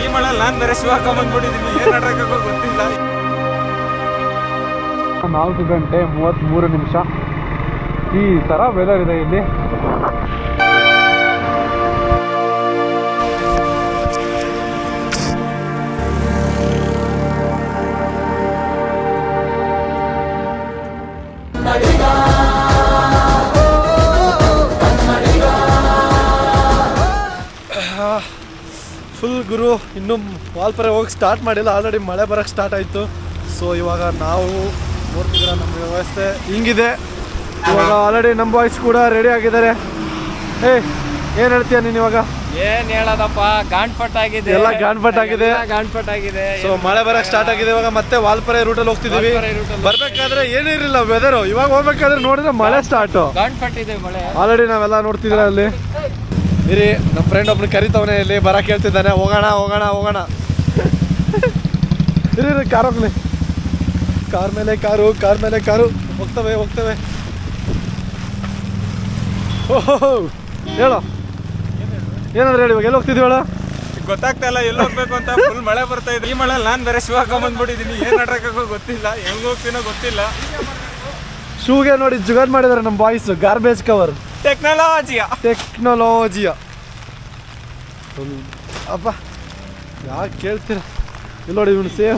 ಈ ಮಳೆಯಲ್ಲಿ ನಾನು ಬೇರೆ ಶಿವ ಹಾಕೊಂಡ್ಬಂದ್ಬಿಟ್ಟಿದ್ದೀನಿ, ಏನು ಆಡೋಕ್ಕೂ ಗೊತ್ತಿಲ್ಲ. 4:33 ಈ ಥರ ವೆದರ್ ಇದೆ ಇಲ್ಲಿ. ಫುಲ್ ಗುರು, ಇನ್ನೂ ವಾಲ್ಪರೆ ಹೋಗಿ ಸ್ಟಾರ್ಟ್ ಮಾಡಿಲ್ಲ, ಆಲ್ರೆಡಿ ಮಳೆ ಬರೋಕ್ಕೆ ಸ್ಟಾರ್ಟ್ ಆಯಿತು. ಸೊ ಇವಾಗ ನಾವು ನೋಡ್ತಿದ್ದೀರ ನಮ್ಮ ವ್ಯವಸ್ಥೆ ಹಿಂಗಿದೆ. ಇವಾಗ ಆಲ್ರೆಡಿ ನಮ್ಮ ಬಾಯ್ಸ್ ಕೂಡ ರೆಡಿ ಆಗಿದ್ದಾರೆ. ಏನು ಹೇಳ್ತೀಯ ನೀನು ಇವಾಗ? ಏನ್ ಹೇಳೋದಪ್ಪ, ಗಾಂಡ್ಪಟ್ ಆಗಿದೆ, ಎಲ್ಲ ಗಾಂಡ್ಪಟ್ ಆಗಿದೆ. ಸೊ ಮಳೆ ಬರಕ್ಕೆ ಸ್ಟಾರ್ಟ್ ಆಗಿದೆ. ಇವಾಗ ಮತ್ತೆ ವಾಲ್ಪರೆ ರೂಟಲ್ಲಿ ಹೋಗ್ತಿದ್ದೀವಿ. ಬರ್ಬೇಕಾದ್ರೆ ಏನೂ ಇರಲಿಲ್ಲ ವೆದರು, ಇವಾಗ ಹೋಗ್ಬೇಕಾದ್ರೆ ನೋಡಿದ್ರೆ ಮಳೆ ಸ್ಟಾರ್ಟು, ಗಾಂಡ್ಪಟ್ ಇದೆ ಮಳೆ. ಆಲ್ರೆಡಿ ನಾವೆಲ್ಲ ನೋಡ್ತಿದ್ದೀರ ಅಲ್ಲಿ. ಇರಿ, ನಮ್ಮ ಫ್ರೆಂಡ್ ಒಬ್ನು ಕರಿತವನೆ ಇಲ್ಲಿ, ಬರಕ್ಕೆ ಹೇಳ್ತಿದ್ದಾನೆ. ಹೋಗೋಣ ಇರಿ, ಕಾರ್ ಹೋಗ್ಲಿ. ಕಾರ್ ಮೇಲೆ ಕಾರು ಹೋಗ್ತವೆ. ಓಹೋ, ಹೇಳೋ ಏನಂದ್ರೆ ಹೇಳಿ, ಇವಾಗ ಎಲ್ಲಿ ಹೋಗ್ತಿದ್ವಿ ಹೇಳ? ಗೊತ್ತಾಗ್ತಾ ಇಲ್ಲ ಎಲ್ಲಿ ಹೋಗ್ಬೇಕು ಅಂತ. ಫುಲ್ ಮಳೆ ಬರ್ತಾ ಇದೆ. ಈ ಮಳೆಯಲ್ಲಿ ನಾನು ಬೇರೆ ಶಿವ ಹಾಕೊಂಡ್ಬಂದ್ಬಿಟ್ಟಿದ್ದೀನಿ, ಏನು ಆಡೋಕ್ಕೂ ಗೊತ್ತಿಲ್ಲ, ಹೆಂಗ್ ಹೋಗ್ತೀನೋ ಗೊತ್ತಿಲ್ಲ. ಶೂಗೆ ನೋಡಿ ಜುಗಾಡ್ ಮಾಡಿದ್ದಾರೆ ನಮ್ಮ ಬಾಯ್ಸ್. ಗಾರ್ಬೇಜ್ ಕವರ್ ಟೆಕ್ನಾಲಜಿಯ ಅಪ್ಪ, ಯಾಕೆ ಕೇಳ್ತೀರ? ಇಲ್ಲಿ ನೋಡಿ ಇವನು ಸೇಮ್.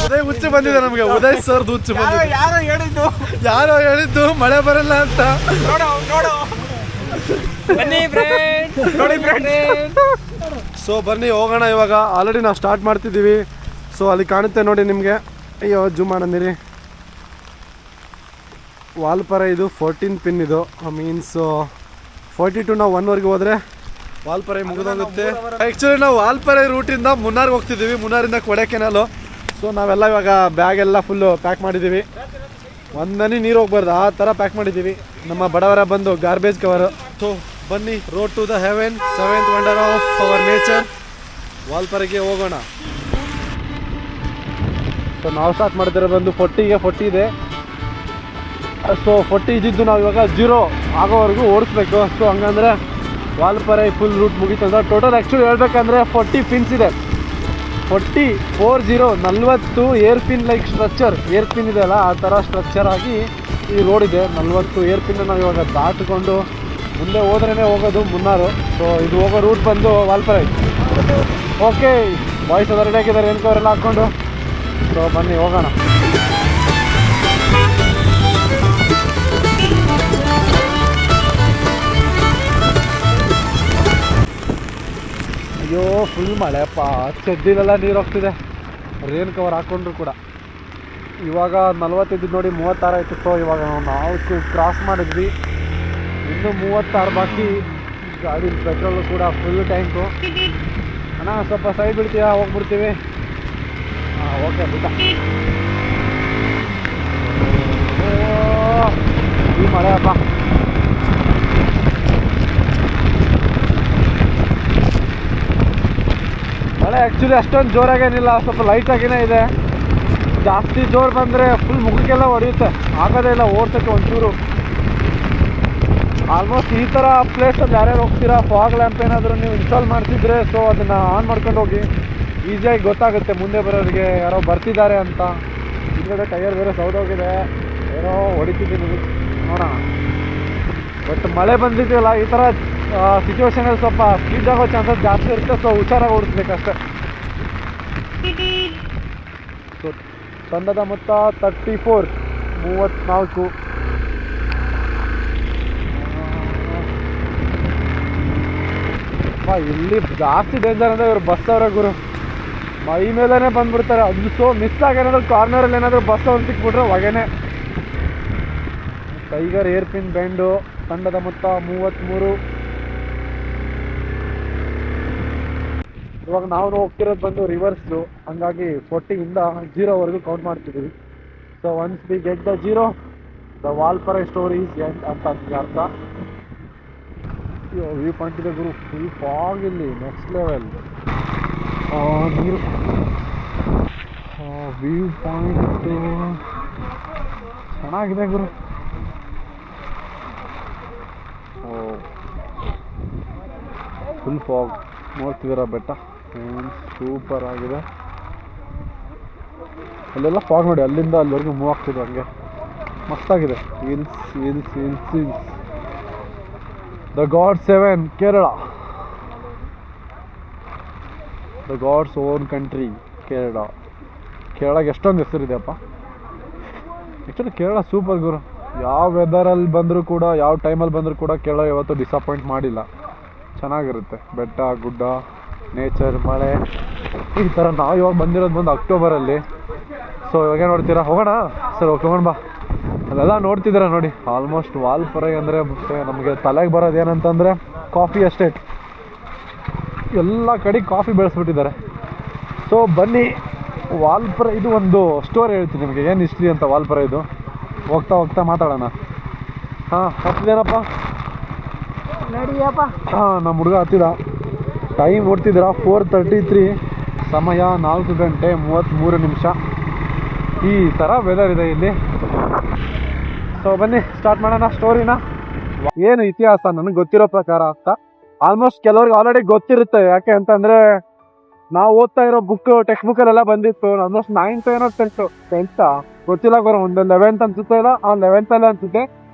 ಉದಯ್ ಹುಚ್ಚು ಬಂದಿದೆ ನಮಗೆ. ಉದಯ್ ಸರ್ದು ಹುಚ್ಚು ಬಂದಿದೆ. ಯಾರೋ ಹೇಳಿದ್ದು ಮಳೆ ಬರಲ್ಲ ಅಂತ. ಸೊ ಬನ್ನಿ ಹೋಗೋಣ ಇವಾಗ. ಆಲ್ರೆಡಿ ನಾವು ಸ್ಟಾರ್ಟ್ ಮಾಡ್ತಿದ್ದೀವಿ. ಸೊ ಅಲ್ಲಿ ಕಾಣುತ್ತೆ ನೋಡಿ ನಿಮಗೆ. ಅಯ್ಯೋ ಜೂಮ್ ಮಾಡಂದಿರಿ. ವಾಲ್ಪರೆ ಇದು 14 ಪಿನ್ ಇದು. ಮೀನ್ಸ್ 42 ನಾವು 1ವರೆಗೆ ಹೋದರೆ ವಾಲ್ಪರೆ ಮುಗಿದೋಗುತ್ತೆ. ಆ್ಯಕ್ಚುಲಿ ನಾವು ವಾಲ್ಪರೆ ರೂಟಿಂದ ಮುನ್ನಾರ್ಗೆ ಹೋಗ್ತಿದ್ದೀವಿ, ಮುನ್ನಾರಿಂದ ಕೊಡೈಕೆನಾಲು. ಸೊ ನಾವೆಲ್ಲ ಇವಾಗ ಬ್ಯಾಗ್ ಎಲ್ಲ ಫುಲ್ಲು ಪ್ಯಾಕ್ ಮಾಡಿದ್ದೀವಿ. ಒಂದನಿ ನೀರು ಹೋಗ್ಬಾರ್ದು ಆ ಥರ ಪ್ಯಾಕ್ ಮಾಡಿದ್ದೀವಿ. ನಮ್ಮ ಬಡವರ ಬಂದು ಗಾರ್ಬೇಜ್ ಕವರು. ಸೊ ಬನ್ನಿ, road to the heaven, 7th wonder of our nature, ವಾಲ್ಪರೆಗೆ ಹೋಗೋಣ. ಸೊ ನಾವು ಸ್ಟಾರ್ಟ್ ಮಾಡ್ತಿರೋ ಬಂದು 40 ಇದೆ. ಸೊ 40 ಇದ್ದಿದ್ದು ನಾವು ಇವಾಗ 0 ಆಗೋವರೆಗೂ ಓಡಿಸ್ಬೇಕು. ಸೊ ಹಂಗಂದರೆ ವಾಲ್ಪರೆ ಫುಲ್ ರೂಟ್ ಮುಗೀತು ಅಂದ್ರೆ ಟೋಟಲ್ ಆ್ಯಕ್ಚುಲಿ ಹೇಳ್ಬೇಕಂದ್ರೆ 40 ಪಿನ್ಸ್ ಇದೆ. 40 air pin like structure, air pin ಇದೆ ಅಲ್ಲ ಆ ಥರ ಸ್ಟ್ರಕ್ಚರ್ ಆಗಿ ಈ ರೋಡ್ ಇದೆ. 40 ಏರ್ ಪಿನ್ನ ನಾವು ಇವಾಗ ದಾಟಿಕೊಂಡು ಮುಂದೆ ಹೋದ್ರೇ ಹೋಗೋದು ಮುನ್ನಾರು. ಸೊ ಇದು ಹೋಗೋ ರೂಟ್ ಬಂದು ವಾಲ್ಪರೆ. ಓಕೆ, ಬಾಯ್ಸ್ ಎಲ್ಲ ರೆಡಿ ಆಗಿದ್ದಾರೆ, ಅವರೆಲ್ಲ ಹಾಕ್ಕೊಂಡು. ಸೊ ಬನ್ನಿ ಹೋಗೋಣ. ಅಯ್ಯೋ ಫುಲ್ ಮಳೆಪ್ಪ, ಚಡ್ಡಿಲೆಲ್ಲ ನೀರು ಹೋಗ್ತಿದೆ. ರೇನ್ ಕವರ್ ಹಾಕ್ಕೊಂಡ್ರು ಕೂಡ. ಇವಾಗ 40 ನೋಡಿ 36 ಆಯಿತು. ಸೊ ಇವಾಗ ನಾವು ಕ್ರಾಸ್ ಮಾಡಿದ್ವಿ, ಇನ್ನೂ 36 ಬಾಕಿ. ಗಾಡಿ ಪೆಟ್ರೋಲು ಕೂಡ ಫುಲ್ ಟ್ಯಾಂಕು. ಅಣ್ಣ ಸ್ವಲ್ಪ ಸೈಡ್ ಬಿಡ್ತೀಯಾ, ಹೋಗ್ಬಿಡ್ತೀವಿ. ಹಾಂ ಓಕೆ ಬಿಟ್ಟ. ಈ ಮಳೆ ಅಪ್ಪ, ಮಳೆ ಆ್ಯಕ್ಚುಲಿ ಅಷ್ಟೊಂದು ಜೋರಾಗೇನಿಲ್ಲ, ಸ್ವಲ್ಪ ಲೈಟಾಗಿಯೇ ಇದೆ. ಜಾಸ್ತಿ ಜೋರು ಬಂದರೆ ಫುಲ್ ಮುಖಕ್ಕೆಲ್ಲ ಹೊಡೆಯುತ್ತೆ, ಆಗೋದೇ ಇಲ್ಲ ಓಡ್ಸೋಕ್ಕೆ ಒಂಚೂರು. ಆಲ್ಮೋಸ್ಟ್ ಈ ಥರ ಪ್ಲೇಸಲ್ಲಿ ಯಾರ್ಯಾರು ಹೋಗ್ತೀರಾ, ಫಾಗ್ ಲ್ಯಾಂಪ್ ಏನಾದರೂ ನೀವು ಇನ್ಸ್ಟಾಲ್ ಮಾಡ್ತಿದ್ರೆ ಸೊ ಅದನ್ನು ಆನ್ ಮಾಡ್ಕೊಂಡು ಹೋಗಿ, ಈಸಿಯಾಗಿ ಗೊತ್ತಾಗುತ್ತೆ ಮುಂದೆ ಬರೋರಿಗೆ ಯಾರೋ ಬರ್ತಿದ್ದಾರೆ ಅಂತ. ಹಿಂದ್ಗಡೆ ಟೈರ್ ಬೇರೆ ಸೌದೋಗಿದೆ, ಏನೋ ಹೊಡಿತಿದ್ದೀನಿ ನೋಡೋಣ. ಬಟ್ ಮಳೆ ಬಂದಿದೆಯಲ್ಲ, ಈ ಥರ ಸಿಚುವೇಶನಲ್ಲಿ ಸ್ವಲ್ಪ ಸ್ಪೀಡ್ ಆಗೋ ಚಾನ್ಸಸ್ ಜಾಸ್ತಿ ಇರುತ್ತೆ. ಸೊ ಹುಷಾರಾಗಿ ಓಡಿಸ್ಬೇಕಷ್ಟೆ. ಸೊ ತಂಡದ ಮೊತ್ತ 34. ಇಲ್ಲಿ ಜಾಸ್ತಿ ಡೇಂಜರ್ ಅಂದರೆ ಇವರು ಬಸ್ ಅವರ ಗುರು, ಮೈ ಮೇಲೇ ಬಂದ್ಬಿಡ್ತಾರೆ. ಅದು ಸೊ ಮಿಸ್ ಆಗೇನಾದ್ರು ಕಾರ್ನರಲ್ಲಿ ಏನಾದರೂ ಬಸ್ ಅವ್ರು ಸಿಕ್ಬಿಟ್ರೆ ಹೊಗೆನೆ. Tiger hairpin bend. ತಂಡದ ಮೊತ್ತ 33. ಇವಾಗ ನಾವು ಹೋಗ್ತಿರೋದು ಬಂದು ರಿವರ್ಸು, ಹಂಗಾಗಿ 40ಇಂದ 0ವರೆಗೂ ಕೌಂಟ್ ಮಾಡ್ತಿದ್ದೀವಿ. So once we get the 0, the Valparai stories end ಅಂತ ಅರ್ಥ. ವ್ಯೂ ಪಾಯಿಂಟ್ ಇದೆ ಗುರು, ಫುಲ್ ಫಾಗ್ ಇಲ್ಲಿ, ನೆಕ್ಸ್ಟ್ ಲೆವೆಲ್. ನೀರು ವ್ಯೂ ಪಾಯಿಂಟ್ ಚೆನ್ನಾಗಿದೆ ಗುರು. ಫುಲ್ ಫಾಗ್ ನೋಡ್ತಿದ್ದೀರಾ ಬೆಟ್ಟ ಸೂಪರ್ ಆಗಿದೆ. ಅಲ್ಲೆಲ್ಲ ಫಾಗ್ ನೋಡಿ, ಅಲ್ಲಿಂದ ಅಲ್ಲಿವರೆಗೂ ಮೂವ್ ಆಗ್ತಿದೆ, ಹಂಗೆ ಮಸ್ತಾಗಿದೆ. Hills hills hills hills. The God's heaven Kerala, the God's own country Kerala. ಕೇರಳಗೆ ಎಷ್ಟೊಂದು ಹೆಸರಿದೆಯಪ್ಪ. ಆ್ಯಕ್ಚುಲಿ ಕೇರಳ ಸೂಪರ್ ಗುರು. ಯಾವ ವೆದರಲ್ಲಿ ಬಂದರೂ ಕೂಡ, ಯಾವ ಟೈಮಲ್ಲಿ ಬಂದರೂ ಕೂಡ ಕೇರಳ ಯಾವತ್ತೂ ಡಿಸಪಾಯಿಂಟ್ ಮಾಡಿಲ್ಲ. ಚೆನ್ನಾಗಿರುತ್ತೆ, ಬೆಟ್ಟ ಗುಡ್ಡ, ನೇಚರ್, ಮಳೆ, ಈ ಥರ. ನಾವು ಇವಾಗ ಬಂದಿರೋದು ಅಕ್ಟೋಬರಲ್ಲಿ. ಸೊ ಇವಾಗೇ ನೋಡ್ತೀರಾ, ಹೋಗೋಣ ಸರ್, ಹೋಗೋಣ ಬಾ. ಅಲ್ಲೆಲ್ಲ ನೋಡ್ತಿದ್ದೀರಾ ನೋಡಿ, ಆಲ್ಮೋಸ್ಟ್ ವಾಲ್ಪರೈ ಅಂದರೆ ಮತ್ತೆ ನಮಗೆ ತಲೆಗೆ ಬರೋದು ಏನಂತಂದರೆ ಕಾಫಿ ಎಸ್ಟೇಟ್. ಎಲ್ಲ ಕಡೆ ಕಾಫಿ ಬೆಳೆಸ್ಬಿಟ್ಟಿದ್ದಾರೆ. ಸೊ ಬನ್ನಿ, ವಾಲ್ಪರೈ ಇದು ಒಂದು ಸ್ಟೋರಿ ಹೇಳ್ತೀನಿ ನಿಮಗೆ, ಏನು ಹಿಸ್ಟ್ರಿ ಅಂತ ವಾಲ್ಪರೈ ಇದು. ಹೋಗ್ತಾ ಹೋಗ್ತಾ ಮಾತಾಡೋಣ. ಹಾಂ, ಹತ್ತಿದೇನಪ್ಪ ನಡಿಯಪ್ಪ. ಹಾಂ, ನಮ್ಮ ಹುಡುಗ ಹತ್ತಿದ. ಟೈಮ್ ನೋಡ್ತಿದ್ದೀರಾ 4:33, ಸಮಯ 4:33. ಈ ಥರ ವೆದರ್ ಇದೆ ಇಲ್ಲಿ. ಸೊ ಬನ್ನಿ ಸ್ಟಾರ್ಟ್ ಮಾಡೋಣ ಸ್ಟೋರಿನ. ಏನು ಇತಿಹಾಸ ನನಗೆ ಗೊತ್ತಿರೋ ಪ್ರಕಾರ ಅಂತ ಆಲ್ಮೋಸ್ಟ್ ಕೆಲವ್ರಿಗೆ ಆಲ್ರೆಡಿ ಗೊತ್ತಿರುತ್ತೆ. ಯಾಕೆ ಅಂತಂದರೆ ನಾವು ಓದ್ತಾ ಇರೋ ಟೆಕ್ಸ್ಟ್ ಬುಕ್ಕಲ್ಲೆಲ್ಲ ಬಂದಿತ್ತು. ಆಲ್ಮೋಸ್ಟ್ 9th ಏನೋ 10th ಗೊತ್ತಿಲ್ಲ ಬರೋ, ಒಂದು 11th ಅನ್ಸುತ್ತೆ, ಇಲ್ಲ 11th ಅನ್ಸುತ್ತೆ.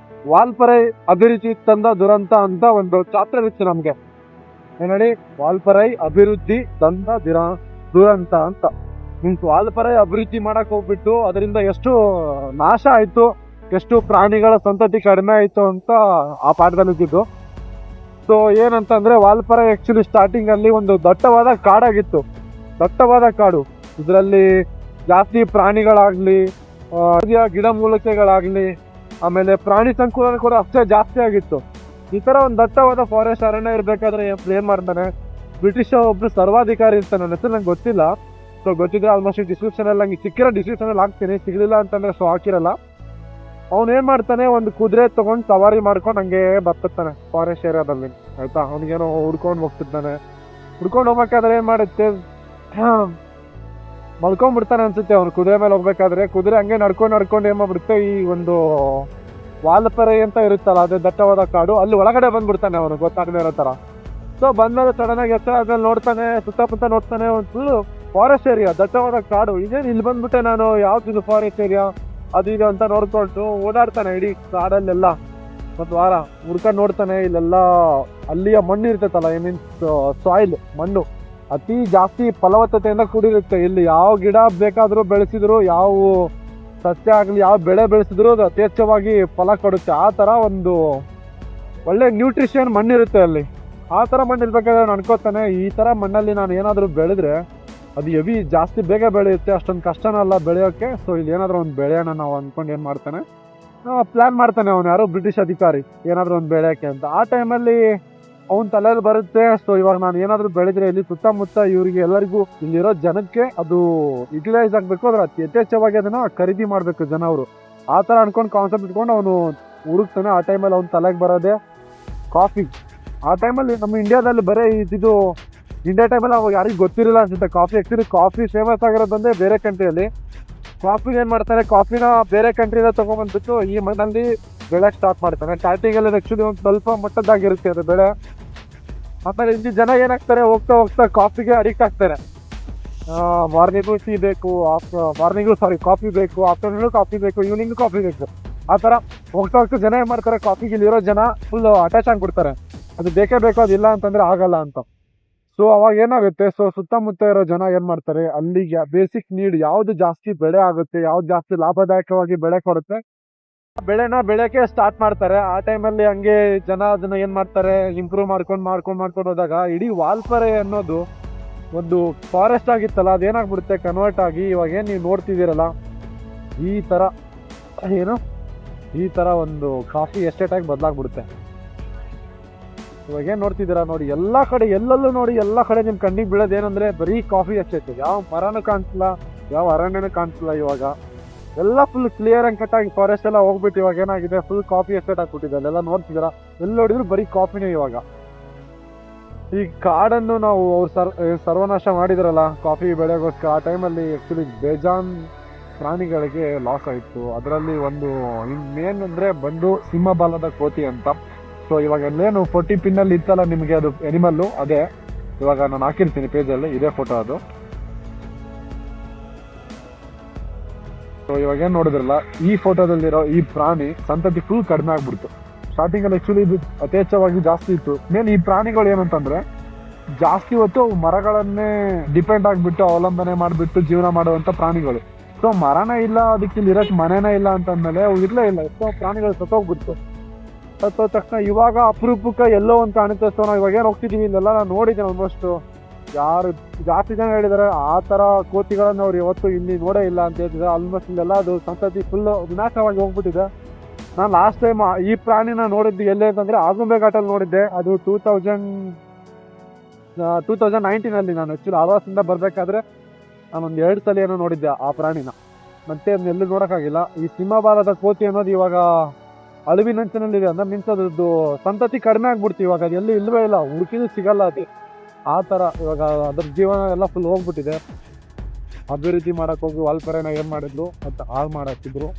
ವಾಲ್ಪರೈ ಅಭಿರುಚಿ ತಂದ ದುರಂತ ಅಂತ ಒಂದು ಚಾಪ್ಟರ್ ಇತ್ತು ನಮಗೆ. ನೋಡಿ, ವಾಲ್ಪರೈ ಅಭಿವೃದ್ಧಿ ತಂದ ದುರಂತ ಅಂತ. ಮೀನ್ಸ್ ವಾಲ್ಪರೈ ಅಭಿವೃದ್ಧಿ ಮಾಡಕ್ ಹೋಗ್ಬಿಟ್ಟು ಅದರಿಂದ ಎಷ್ಟು ನಾಶ ಆಯ್ತು, ಎಷ್ಟು ಪ್ರಾಣಿಗಳ ಸಂತತಿ ಕಡಿಮೆ ಆಯ್ತು ಅಂತ ಆ ಪಾಠದಲ್ಲಿ ಇದ್ದಿದ್ದು. ಸೊ ಏನಂತಂದ್ರೆ, ವಾಲ್ಪರೈ ಆಕ್ಚುಲಿ ಸ್ಟಾರ್ಟಿಂಗ್ ಅಲ್ಲಿ ಒಂದು ದಟ್ಟವಾದ ಕಾಡಾಗಿತ್ತು. ದಟ್ಟವಾದ ಕಾಡು. ಇದರಲ್ಲಿ ಜಾಸ್ತಿ ಪ್ರಾಣಿಗಳಾಗ್ಲಿ, ಗಿಡ ಮೂಲಿಕೆಗಳಾಗ್ಲಿ, ಆಮೇಲೆ ಪ್ರಾಣಿ ಸಂಕುಲ ಕೂಡ ಅಷ್ಟೇ ಜಾಸ್ತಿ ಆಗಿತ್ತು. ಈ ತರ ಒಂದು ದಟ್ಟವಾದ ಫಾರೆಸ್ಟ್ ಅರಣ್ಯ ಇರ್ಬೇಕಾದ್ರೆ ಏನ್ ಮಾಡ್ತಾನೆ, ಬ್ರಿಟಿಷ್ ಒಬ್ರು ಸರ್ವಾಧಿಕಾರಿ ಇರ್ತಾನೆ. ನನ್ನ ಹೆಸರು ನಂಗೆ ಗೊತ್ತಿಲ್ಲ. ಸೊ ಗೊತ್ತಿದ್ರೆ ಆಲ್ಮೋಸ್ಟ್ ಡಿಸ್ಕ್ರಿಪ್ಷನ್ ಅಲ್ಲಿ ನಂಗೆ ಸಿಕ್ಕಿರೋ ಡಿಸ್ಕ್ರಿಪ್ಷನ್ ಅಲ್ಲಿ ಹಾಕ್ತೀನಿ, ಸಿಗ್ಲಿಲ್ಲ ಅಂತಂದ್ರೆ ಸೊ ಹಾಕಿರಲ್ಲ. ಅವ್ನು ಏನ್ ಮಾಡ್ತಾನೆ, ಒಂದು ಕುದುರೆ ತಗೊಂಡು ಸವಾರಿ ಮಾಡ್ಕೊಂಡು ಹಂಗೆ ಬರ್ತಿರ್ತಾನೆ ಫಾರೆಸ್ಟ್ ಏರಿಯಾದಲ್ಲಿ, ಆಯ್ತಾ. ಅವ್ನಿಗೇನೋ ಹುಡ್ಕೊಂಡು ಹೋಗ್ತಿರ್ತಾನೆ. ಹುಡ್ಕೊಂಡು ಹೋಗ್ಬೇಕಾದ್ರೆ ಏನ್ ಮಾಡುತ್ತೆ, ಮಲ್ಕೊಂಡ್ಬಿಡ್ತಾನೆ ಅನ್ಸುತ್ತೆ ಅವ್ನು ಕುದುರೆ ಮೇಲೆ ಹೋಗ್ಬೇಕಾದ್ರೆ. ಕುದುರೆ ಹಂಗೆ ನಡ್ಕೊಂಡು ಏನ್ ಮಾಡ್ಬಿಡುತ್ತೆ, ಈ ಒಂದು ವಾಲ್ಪರೈ ಅಂತ ಇರುತ್ತಲ್ಲ, ಅದೇ ದಟ್ಟವಾದ ಕಾಡು, ಅಲ್ಲಿ ಒಳಗಡೆ ಬಂದ್ಬಿಡ್ತಾನೆ ಅವನು, ಗೊತ್ತಾಗದೇ ಇರೋ ತರ. ಸೊ ಬಂದ್ಮೇಲೆ ಸಡನ್ ಆಗಿ ಆದ್ಮೇಲೆ ನೋಡ್ತಾನೆ, ಸುತ್ತಮುತ್ತ ನೋಡ್ತಾನೆ, ಒಂದು ಫುಲ್ ಫಾರೆಸ್ಟ್ ಏರಿಯಾ, ದಟ್ಟವಾದ ಕಾಡು. ಇದೇನು ಇಲ್ಲಿ ಬಂದ್ಬಿಟ್ಟೆ ನಾನು, ಯಾವ್ದು ಫಾರೆಸ್ಟ್ ಏರಿಯಾ ಅದು ಇದು ಅಂತ ನೋಡ್ಕೊಂಡು ಓಡಾಡ್ತಾನೆ ಇಡೀ ಕಾಡಲ್ಲೆಲ್ಲ ಒಂದು ವಾರ ಹುಡ್ಕೊಂಡು ನೋಡ್ತಾನೆ. ಇಲ್ಲೆಲ್ಲ ಅಲ್ಲಿಯ ಮಣ್ಣು ಇರ್ತೈತಲ್ಲ, ಐ ಮೀನ್ಸ್ ಸಾಯಿಲ್, ಮಣ್ಣು ಅತಿ ಜಾಸ್ತಿ ಫಲವತ್ತತೆಯಿಂದ ಕೂಡಿರುತ್ತೆ. ಇಲ್ಲಿ ಯಾವ ಗಿಡ ಬೇಕಾದರೂ ಬೆಳೆಸಿದ್ರು, ಯಾವ ಸಸ್ಯ ಆಗಲಿ, ಯಾವ ಬೆಳೆ ಬೆಳೆಸಿದ್ರು ಅದು ಯಥೇಚ್ಛವಾಗಿ ಫಲ ಕೊಡುತ್ತೆ. ಆ ಥರ ಒಂದು ಒಳ್ಳೆ ನ್ಯೂಟ್ರಿಷನ್ ಮಣ್ಣಿರುತ್ತೆ ಅಲ್ಲಿ. ಆ ಥರ ಮಣ್ಣು ಇರ್ಬೇಕಾದ್ರೆ ನಾನು ಅನ್ಕೋತಾನೆ, ಈ ಥರ ಮಣ್ಣಲ್ಲಿ ನಾನು ಏನಾದರೂ ಬೆಳೆದ್ರೆ ಅದು ಹೆವಿ ಜಾಸ್ತಿ ಬೇಗ ಬೆಳೆಯುತ್ತೆ, ಅಷ್ಟೊಂದು ಕಷ್ಟನಲ್ಲ ಬೆಳೆಯೋಕ್ಕೆ. ಸೊ ಇಲ್ಲಿ ಏನಾದರೂ ಒಂದು ಬೆಳೆಯೋಣ ನಾವು ಅಂದ್ಕೊಂಡು ಏನು ಮಾಡ್ತಾನೆ, ಪ್ಲ್ಯಾನ್ ಮಾಡ್ತಾನೆ ಅವನು, ಯಾರೋ ಬ್ರಿಟಿಷ್ ಅಧಿಕಾರಿ, ಏನಾದರೂ ಒಂದು ಬೆಳೆಯೋಕ್ಕೆ ಅಂತ. ಆ ಟೈಮಲ್ಲಿ ಅವ್ನ ತಲೆಯಲ್ಲಿ ಬರುತ್ತೆ, ಸೊ ಇವಾಗ ನಾನು ಏನಾದರೂ ಬೆಳೆದ್ರೆ ಇಲ್ಲಿ ಸುತ್ತಮುತ್ತ ಇವರಿಗೆ ಎಲ್ಲರಿಗೂ, ಇಲ್ಲಿರೋ ಜನಕ್ಕೆ ಅದು ಯುಟಿಲೈಸ್ ಆಗಬೇಕು, ಅದ್ರ ಯಥೇಚ್ಛವಾಗಿ ಅದನ್ನು ಖರೀದಿ ಮಾಡಬೇಕು ಜನ ಅವರು. ಆ ಥರ ಅನ್ಕೊಂಡು ಕಾನ್ಸೆಪ್ಟ್ ಇಟ್ಕೊಂಡು ಅವನು ಹುಡುಕ್ತಾನೆ. ಆ ಟೈಮಲ್ಲಿ ಅವ್ನ ತಲೆಗೆ ಬರೋದೇ ಕಾಫಿ. ಆ ಟೈಮಲ್ಲಿ ನಮ್ಮ ಇಂಡಿಯಾದಲ್ಲಿ ಬರೀ ಇದು ಇಂಡಿಯಾ ಟೈಮಲ್ಲಿ ಅವಾಗ ಯಾರಿಗೂ ಗೊತ್ತಿರಲಿಲ್ಲ ಅನ್ಸುತ್ತೆ ಕಾಫಿ. ಆ್ಯಕ್ಚುಲಿ ಕಾಫಿ ಫೇಮಸ್ ಆಗಿರೋದಂದ್ರೆ ಬೇರೆ ಕಂಟ್ರಿಯಲ್ಲಿ. ಕಾಫಿಗೆ ಏನು ಮಾಡ್ತಾನೆ, ಕಾಫಿನ ಬೇರೆ ಕಂಟ್ರಿಯಿಂದ ತೊಗೊಂಡ್ಬಂದ್ಬಿಟ್ಟು ಈ ಮಣ್ಣಲ್ಲಿ ಬೆಳೆಯೋಕ್ಕೆ ಸ್ಟಾರ್ಟ್ ಮಾಡ್ತಾನೆ. ಸ್ಟಾರ್ಟಿಂಗಲ್ಲಿ ಆ್ಯಕ್ಚುಲಿ ಒಂದು ಸ್ವಲ್ಪ ಮಟ್ಟದ್ದಾಗಿರುತ್ತೆ ಅದು ಬೆಳೆ. ಆಮೇಲೆ ಇಲ್ಲಿ ಜನ ಏನಾಗ್ತಾರೆ, ಹೋಗ್ತಾ ಹೋಗ್ತಾ ಕಾಫಿಗೆ ಅಡಿಕ್ಟ್ ಆಗ್ತಾರೆ. ಮಾರ್ನಿಂಗು ಟೀ ಬೇಕು, ಕಾಫಿ ಬೇಕು, ಆಫ್ಟರ್ನೂನು ಕಾಫಿ ಬೇಕು, ಈವ್ನಿಂಗು ಕಾಫಿ ಬೇಕು. ಆ ಥರ ಹೋಗ್ತಾ ಹೋಗ್ತಾ ಜನ ಏನು ಮಾಡ್ತಾರೆ, ಕಾಫಿಗೆ ಇಲ್ಲಿರೋ ಜನ ಫುಲ್ ಅಟ್ಯಾಚ್ ಆಗಿಬಿಡ್ತಾರೆ. ಅದು ಬೇಕೇ ಬೇಕು, ಅದಿಲ್ಲ ಅಂತಂದರೆ ಆಗಲ್ಲ ಅಂತ. ಸೊ ಅವಾಗ ಏನಾಗುತ್ತೆ, ಸೊ ಸುತ್ತಮುತ್ತ ಇರೋ ಜನ ಏನು ಮಾಡ್ತಾರೆ, ಅಲ್ಲಿಗೆ ಬೇಸಿಕ್ ನೀಡ್ ಯಾವುದು ಜಾಸ್ತಿ ಬೆಳೆ ಆಗುತ್ತೆ, ಯಾವ್ದು ಜಾಸ್ತಿ ಲಾಭದಾಯಕವಾಗಿ ಬೆಳೆ ಕೊಡುತ್ತೆ, ಬೆಳೆನ ಬೆಳೆಯೋಕ್ಕೆ ಸ್ಟಾರ್ಟ್ ಮಾಡ್ತಾರೆ. ಆ ಟೈಮಲ್ಲಿ ಹಂಗೆ ಜನ ಅದನ್ನ ಏನು ಮಾಡ್ತಾರೆ, ಇಂಪ್ರೂವ್ ಮಾಡ್ಕೊಂಡು ಹೋದಾಗ ಇಡೀ ವಾಲ್ಪರೈ ಅನ್ನೋದು ಒಂದು ಫಾರೆಸ್ಟ್ ಆಗಿತ್ತಲ್ಲ, ಅದೇನಾಗ್ಬಿಡುತ್ತೆ ಕನ್ವರ್ಟ್ ಆಗಿ ಇವಾಗ ಏನು ನೀವು ನೋಡ್ತಿದ್ದೀರಲ್ಲ, ಈ ಥರ ಒಂದು ಕಾಫಿ ಎಸ್ಟೇಟಾಗಿ ಬದಲಾಗ್ಬಿಡುತ್ತೆ. ಇವಾಗ ಏನು ನೋಡ್ತಿದ್ದೀರಾ ನೋಡಿ, ಎಲ್ಲ ಕಡೆ ಎಲ್ಲೆಲ್ಲೂ ನೋಡಿ, ಎಲ್ಲ ಕಡೆ ನಿಮ್ಮ ಕಣ್ಣಿಗೆ ಬೀಳೋದು ಏನಂದರೆ ಬರೀ ಕಾಫಿ ಎಸ್ಟೇಟ್. ಯಾವ ಮರನೂ ಕಾಣಿಸಲ್ಲ, ಯಾವ ಅರಣ್ಯನೂ ಕಾಣಿಸಲ್ಲ. ಇವಾಗ ಎಲ್ಲ ಫುಲ್ ಕ್ಲಿಯರ್ ಆಗಿ ಕಟ್ಟಾಗಿ ಫಾರೆಸ್ಟ್ ಎಲ್ಲ ಹೋಗ್ಬಿಟ್ಟು ಇವಾಗ ಏನಾಗಿದೆ, ಫುಲ್ ಕಾಫಿ ಎಸ್ಟೇಟ್ ಆಗ್ಬಿಟ್ಟಿದೆ. ಅಲ್ಲೆಲ್ಲ ನೋಡ್ತಿದ್ದೀರಾ, ಎಲ್ಲಿ ನೋಡಿದ್ರು ಬರೀ ಕಾಫಿನೇ. ಇವಾಗ ಈ ಕಾಡನ್ನು ನಾವು ಅವ್ರು ಸರ್ವನಾಶ ಮಾಡಿದ್ರಲ್ಲ ಕಾಫಿ ಬೆಳೆಗೋಸ್ಕರ, ಆ ಟೈಮಲ್ಲಿ ಆ್ಯಕ್ಚುಲಿ ಬೇಜಾನ್ ಪ್ರಾಣಿಗಳಿಗೆ ಲಾಸ್ ಆಯಿತು. ಅದರಲ್ಲಿ ಒಂದು ಮೇನ್ ಅಂದರೆ ಬಂದು ಸಿಂಹಬಾಲದ ಕೋತಿ ಅಂತ. ಸೊ ಇವಾಗ ಏನು 40 ಪಿನ್ನಲ್ಲಿ ಇತ್ತಲ್ಲ ನಿಮಗೆ ಅದು ಎನಿಮಲ್ಲು, ಅದೇ ಇವಾಗ ನಾನು ಹಾಕಿರ್ತೀನಿ ಪೇಜಲ್ಲಿ, ಇದೇ ಫೋಟೋ ಅದು. ಸೊ ಇವಾಗ ಏನು ನೋಡಿದ್ರಲ್ಲ, ಈ ಫೋಟೋದಲ್ಲಿರೋ ಈ ಪ್ರಾಣಿ ಸಂತತಿ ಫುಲ್ ಕಡಿಮೆ ಆಗ್ಬಿಡ್ತು. ಸ್ಟಾರ್ಟಿಂಗ್ ಅಲ್ಲಿ ಆಕ್ಚುಲಿ ಇದು ಯಥೇಚ್ಛವಾಗಿ ಜಾಸ್ತಿ ಇತ್ತು. ಮೇನ್ ಈ ಪ್ರಾಣಿಗಳು ಏನಂತಂದ್ರೆ ಜಾಸ್ತಿ ಹೊತ್ತು ಮರಗಳನ್ನೇ ಡಿಪೆಂಡ್ ಆಗಿಬಿಟ್ಟು ಅವಲಂಬನೆ ಮಾಡಿಬಿಟ್ಟು ಜೀವನ ಮಾಡುವಂತ ಪ್ರಾಣಿಗಳು. ಸೊ ಮರನೇ ಇಲ್ಲ, ಅದಕ್ಕೆ ಇಲ್ಲಿ ಇರಕ್ಕೆ ಮನೆನೇ ಇಲ್ಲ ಅಂತಂದ್ಮೇಲೆ ಅವು ಇರ್ಲೇ ಇಲ್ಲ. ಎಷ್ಟೋ ಪ್ರಾಣಿಗಳು ಸತ್ತೋಗ್ಬಿಡ್ತು. ಸತ್ತೋದ ತಕ್ಷಣ ಇವಾಗ ಅಪರೂಪಕ್ಕೆ ಎಲ್ಲೋ ಒಂದು ಕಾಣುತ್ತೆ. ಸೊ ನಾವು ಇವಾಗ ಏನು ಹೋಗ್ತಿದೀವಿ ಇಲ್ಲೆಲ್ಲ ನಾನು ನೋಡಿದ್ದೀನಿ ಆಲ್ಮೋಸ್ಟ್. ಯಾರು ಜಾಸ್ತಿ ಜನ ಹೇಳಿದ್ದಾರೆ ಆ ಥರ ಕೋತಿಗಳನ್ನು ಅವ್ರು ಇವತ್ತು ಇಲ್ಲಿ ನೋಡೇ ಇಲ್ಲ ಅಂತ ಹೇಳ್ತಿದ್ದಾರೆ. ಆಲ್ಮೋಸ್ಟ್ ಇಲ್ಲೆಲ್ಲ ಅದು ಸಂತತಿ ಫುಲ್ ವಿನಾಶವಾಗಿ ಹೋಗ್ಬಿಟ್ಟಿದೆ. ನಾನು ಲಾಸ್ಟ್ ಟೈಮ್ ಈ ಪ್ರಾಣಿನ ನೋಡಿದ್ದು ಎಲ್ಲೇ ಅಂತಂದರೆ ಆಗುಂಬೆ ಘಾಟಲ್ಲಿ ನೋಡಿದ್ದೆ. ಅದು 2019 ನಾನು ಆ್ಯಕ್ಚುಲಿ ಆವಾಸಿಂದ ಬರಬೇಕಾದ್ರೆ ನಾನೊಂದು 2 ಸಲ ಏನೋ ನೋಡಿದ್ದೆ ಆ ಪ್ರಾಣಿನ. ಮತ್ತೆ ಅದನ್ನ ಎಲ್ಲೂ ನೋಡೋಕ್ಕಾಗಿಲ್ಲ. ಈ ಸಿಂಹಬಾಲದ ಕೋತಿ ಅನ್ನೋದು ಇವಾಗ ಅಳಿವಿನಂಚಿನಲ್ಲಿದೆ. ಅಂದ್ರೆ ಮೀನ್ಸ್ ಅದ್ರದ್ದು ಸಂತತಿ ಕಡಿಮೆ ಆಗ್ಬಿಡ್ತು. ಇವಾಗ ಅದು ಎಲ್ಲೂ ಇಲ್ಲವೇ ಇಲ್ಲ, ಹುಡುಕಿನೂ ಸಿಗಲ್ಲ ಅದು. ಆ ಥರ ಇವಾಗ ಅದ್ರ ಜೀವನ ಎಲ್ಲ ಫುಲ್ ಹೋಗ್ಬಿಟ್ಟಿದೆ. ಅಭಿವೃದ್ಧಿ ಮಾಡೋಕ್ಕೆ ಹೋಗಿ ವಾಲ್ಪರೆನ ಏನು ಮಾಡಿದ್ರು ಮತ್ತು ಹಾಳು ಮಾಡಾಕಿದ್ರು.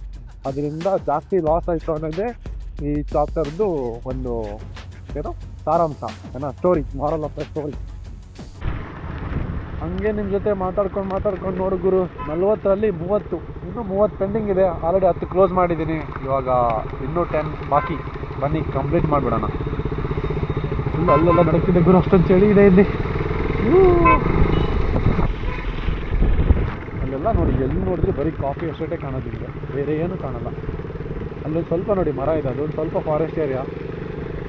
ಅದರಿಂದ ಜಾಸ್ತಿ ಲಾಸ್ ಆಯಿತು ಅನ್ನೋದೇ ಈ ಚಾಪ್ಟರ್ದು ಒಂದು ಏನೋ ಸಾರಾಂಶ, ಏನೋ story, moral of the story. ಹಂಗೆ ನಿಮ್ಮ ಜೊತೆ ಮಾತಾಡ್ಕೊಂಡು ನೋಡು ಗುರು, 40ರಲ್ಲಿ 30, ಇನ್ನೂ 30 ಪೆಂಡಿಂಗ್ ಇದೆ. ಆಲ್ರೆಡಿ 10 ಕ್ಲೋಸ್ ಮಾಡಿದ್ದೀನಿ. ಇವಾಗ ಇನ್ನೂ 10 ಬಾಕಿ. ಬನ್ನಿ ಕಂಪ್ಲೀಟ್ ಮಾಡಿಬಿಡೋಣ. ಇಲ್ಲ ಅಲ್ಲೆಲ್ಲ ನಡಕ್ತಿದೆ ಗುರು, ಅಷ್ಟೊಂದು ಚಳಿ ಇದೆ ಇಲ್ಲಿ. ಅಲ್ಲೆಲ್ಲ ನೋಡಿ, ಎಲ್ಲಿ ನೋಡಿದ್ರೆ ಬರೀ ಕಾಫಿ ಎಸ್ಟೇಟೇ ಕಾಣೋದಿದೆ, ಬೇರೆ ಏನೂ ಕಾಣಲ್ಲ. ಅಲ್ಲೊಂದು ಸ್ವಲ್ಪ ನೋಡಿ ಮರ ಇದೆ, ಅದೊಂದು ಸ್ವಲ್ಪ ಫಾರೆಸ್ಟ್ ಏರಿಯಾ.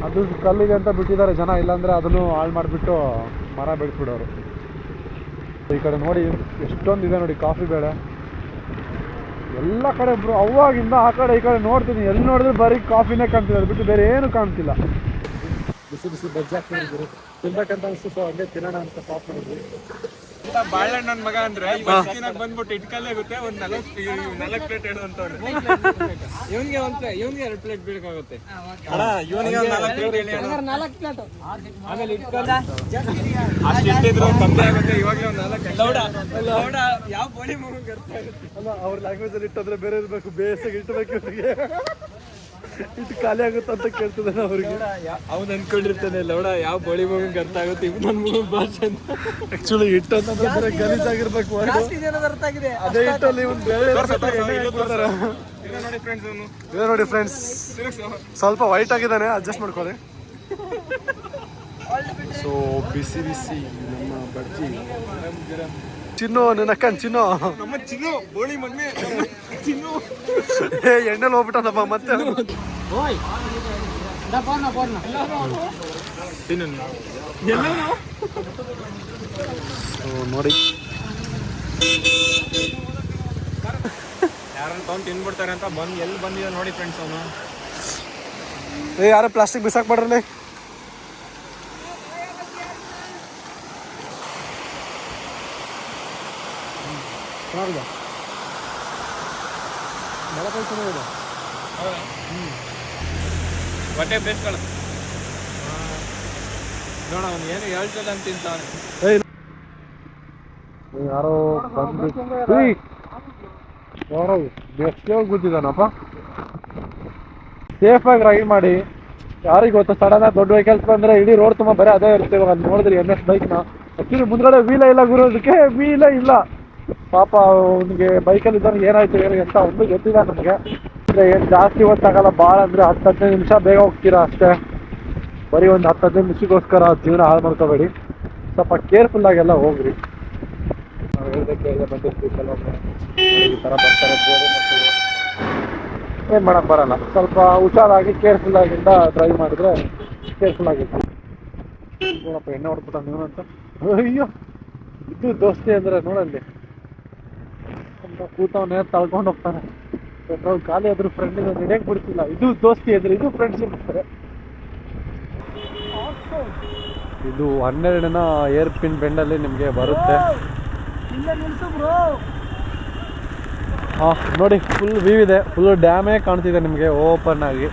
ಅದು ಕಲ್ಲಿದೆ ಅಂತ ಬಿಟ್ಟಿದ್ದಾರೆ ಜನ, ಇಲ್ಲಾಂದರೆ ಅದನ್ನು ಹಾಳು ಮಾಡಿಬಿಟ್ಟು ಮರ ಬೆಳೆಸ್ಬಿಡೋರು. ಈ ಕಡೆ ನೋಡಿ ಎಷ್ಟೊಂದಿದೆ ನೋಡಿ ಕಾಫಿ ಬೆಳೆ ಎಲ್ಲ ಕಡೆ ಬ್ರೋ. ಅವಾಗಿಂದ ಆ ಕಡೆ ಈ ಕಡೆ ನೋಡ್ತೀನಿ, ಎಲ್ಲಿ ನೋಡಿದ್ರೆ ಬರೀ ಕಾಫಿನೇ ಕಾಣ್ತಿದೆ, ಅದು ಬಿಟ್ಟು ಬೇರೆ ಏನು ಕಾಣ್ತಿಲ್ಲ. ಬಿಸಿ ಬಿಸಿ ಬಜ್ಜಿ ಹಾಕ್ತಿದ್ರು, ತಿನ್ಬೇಕಂತ ಅನಿಸ್ತು. ಸೊ ಹಂಗೆ ತಿನ್ನೋಣ ಅಂತ ಪಾಪ್ ಮಾಡಿದ್ವಿ. ಬಾಳೆಹಣ್ಣು ನನ್ನ ಮಗ ಅಂದ್ರೆ ಬಂದ್ಬಿಟ್ಟು ಇಟ್ಕಲ್ಲೇ ಆಗುತ್ತೆ. ಒಂದು 4 ಪ್ಲೇಟ್ ಹೇಳುವಂತವ್ರು ಇವನ್ಗೆ 2 ಪ್ಲೇಟ್ ಬೇಕಾಗುತ್ತೆ. ಇವನಿಗೆ 4 ಪ್ಲೇಟ್ ಆಮೇಲೆ ಇಟ್ಕೊಂಡು ಅಷ್ಟಿಟ್ಟಿದ್ರು ಕಮ್ಮಿ ಆಗುತ್ತೆ. ಇವಾಗಲೇ ಒಂದು 4 ಯಾವ ಬೋಳಿ ಮಗು ಅಲ್ಲ, ಅವ್ರ ಲ್ಯಾಂಗ್ವೇಜಲ್ಲಿ ಇಟ್ಟಂದ್ರೆ ಬೇರೆ ಇರಬೇಕು, ಬೇಸಿಗೆ ಇಟ್ಟಬೇಕು. ಇವರಿಗೆ ಇಟ್ಟು ಖಾಲಿ ಆಗುತ್ತೆ ಅಂತ ಕೇಳ್ತಿದ್ದಾನೆ ಅವ್ರಿಗೆ. ಅವ್ನು ಅನ್ಕೊಂಡಿರ್ತಾನೆ ಲೌಡ ಯಾವ ಬೋಳಿ ಮಗಂಗೆ ಅರ್ಥ ಆಗುತ್ತೆ, ಇವ್ ನನ್ನ ಮಗನ ಭಾಷೆ ಅಂತ. ಆಕ್ಚುಲಿ ಹಿಟ್ಟು ಅಂತಂದ್ರೆ ಬೇರೆ ಗಲೀಜಾಗಿರ್ಬೇಕು. ಅದೇ ಹಿಟ್ಟಲ್ಲಿ ಒಂದು ಬೇರೆ ನೋಡಿ ಫ್ರೆಂಡ್ಸ್, ಸ್ವಲ್ಪ ವೈಟ್ ಆಗಿದ್ದಾನೆ, ಅಡ್ಜಸ್ಟ್ ಮಾಡ್ಕೊಳ್ಳಿ. ಸೊ ಬಿಸಿ ಬಿಸಿ ನಮ್ಮ ಬಜ್ಜಿ. ಚಿನ್ನು ನನ್ನ ಅಕ್ಕನ್ ಚಿನ್ನು, ನಮ್ಮ ಚಿನ್ನು ಬೋಳಿ ಮಗ್ನೆ ಚಿನ್ನು ಎಣ್ಣೆಲಿ ಹೋಗ್ಬಿಟ್ಟನಪ್ಪ ಮತ್ತೆ. ನೋಡಿ ಯಾರನ್ನ ತಗೊಂಡು ತಿನ್ಬಿಡ್ತಾರೆ ಅಂತ ಬಂದು ಎಲ್ಲಿ ಬಂದಿದೆ ನೋಡಿ ಫ್ರೆಂಡ್ಸ್. ಅವನು ಯಾರು ಪ್ಲಾಸ್ಟಿಕ್ ಬಿಸಾಕ್ಬಾಡ್ರಲ್ಲಿ. ಚೆನ್ನಾಗಿದೆ, ಬೆಳಕೈ ಚೆನ್ನಾಗಿದೆ. ಹೊಟ್ಟೆ ಬೇಸ್ಗಳು ನೋಡ, ಅವ್ನು ಏನು ಹೇಳ್ತದೆ ಅಂತ ತಿಂತಾನೆ. ಯಾರೋ ಬಂದು ಬೆಸ್ಗೆ ಕೂತಿದ್ದಾನಪ್ಪ. ಸೇಫಾಗಿ ರೈಡ್ ಮಾಡಿ. ಯಾರಿಗೆ ಗೊತ್ತು, ಸಡನ್ ಆಗಿ ದೊಡ್ಡ ವೆಹಿಕಲ್ಸ್ ಬಂದರೆ ಇಡೀ ರೋಡ್ ತುಂಬ ಬರೀ ಅದೇ ಇರುತ್ತೆ. ಇವಾಗ ಅಲ್ಲಿ ನೋಡಿದ್ರಿ NS ಬೈಕ್ನ, ಆ್ಯಕ್ಚುಲಿ ಮುಂದ್ಗಡೆ ವೀಲೇ ಇಲ್ಲ ಗುರು, ಅದಕ್ಕೆ ವೀಲೇ ಇಲ್ಲ. ಪಾಪ ಅವನಿಗೆ ಬೈಕಲ್ಲಿ ಇದ್ದವ್ನಿಗೆ ಏನಾಯ್ತು ಅಂತ ಒಂದು ಗೊತ್ತಿಲ್ಲ ನಮಗೆ. ಅಂದರೆ ಏನು ಜಾಸ್ತಿ ಹೊತ್ತಾಗಲ್ಲ, ಭಾಳ ಅಂದರೆ 10-15 ನಿಮಿಷ ಬೇಗ ಹೋಗ್ತೀರಾ ಅಷ್ಟೇ. ಬರೀ ಒಂದು 10-15 ನಿಮಿಷಕ್ಕೋಸ್ಕರ ಜೀವನ ಹಾಳು ಮಾಡ್ಕೋಬೇಡಿ. ಸ್ವಲ್ಪ ಕೇರ್ಫುಲ್ಲಾಗೆಲ್ಲ ಹೋಗ್ರಿ. ನಾವು ಹೇಳ್ದಕ್ಕೆ ಬಂದಿರ್ತೀವಿ ಕೆಲವೊಮ್ಮೆ ಈ ಥರ ಬರ್ತಾರೆ ಬೋರ್ಡ್ ಮಕ್ಕಳು, ಏನು ಮಾಡೋಕ್ಕೆ ಬರೋಲ್ಲ. ಸ್ವಲ್ಪ ಹುಷಾರಾಗಿ ಕೇರ್ಫುಲ್ಲಾಗಿಂದ ಡ್ರೈವ್ ಮಾಡಿದ್ರೆ ಕೇರ್ಫುಲ್ಲಾಗಿರ್ತೀವಿ. ನೋಡಪ್ಪ ಎಣ್ಣೆ ಹೊಡ್ಬಿಟ್ಟ ನೀವು ಅಂತ. ಅಯ್ಯೋ, ಇದು ದೋಸ್ತಿ ಅಂದರೆ ನೋಡಲ್ಲಿ ಕೂತವನ್ನೇ ತಳ್ಕೊಂಡು ಹೋಗ್ತಾನೆ. ಪೆಟ್ರೋಲ್ ಖಾಲಿ ಆದ್ರೂ ಫ್ರೆಂಡಿಗೆ ನಡೆಯಕ್ಕೆ ಬಿಡ್ತಿಲ್ಲ. ಇದು ದೋಸ್ತಿ ಅಂದರೆ ಇದು ಫ್ರೆಂಡ್ಶಿಪ್ ಇರ್ತಾರೆ. ಇದು 12ನ ಏರ್ ಪಿನ್ ಬೆಂಡಲ್ಲಿ ನಿಮಗೆ ಬರುತ್ತೆ. ಹಾಂ ನೋಡಿ, ಫುಲ್ ವ್ಯೂ ಇದೆ, ಫುಲ್ ಡ್ಯಾಮೇ ಕಾಣ್ತಿದೆ ನಿಮಗೆ ಓಪನ್ ಆಗಿ.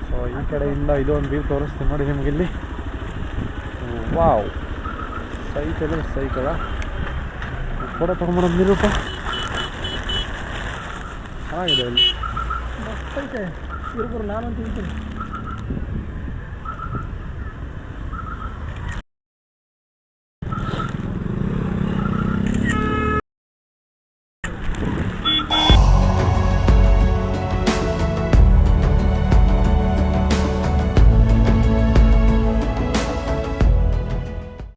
ಸೊ ಈ ಕಡೆಯಿಂದ ಇದೊಂದು ವ್ಯೂ ತೋರಿಸ್ತೀನಿ ನೋಡಿ ನಿಮ್ಗೆ ಇಲ್ಲಿ. ವಾವ್, ಸೈಕಲ್ ಫೋಟೋ ತೊಗೊಂಡ್ಬಿಡೋದು ನೀರೂಪ. ಚೆನ್ನಾಗಿದೆ ಇಲ್ಲಿ. ಮಸ್ತ್ ಐತೆ ತಿರುಪುರ, ನಾನಂತ ತಿಂತೀನಿ.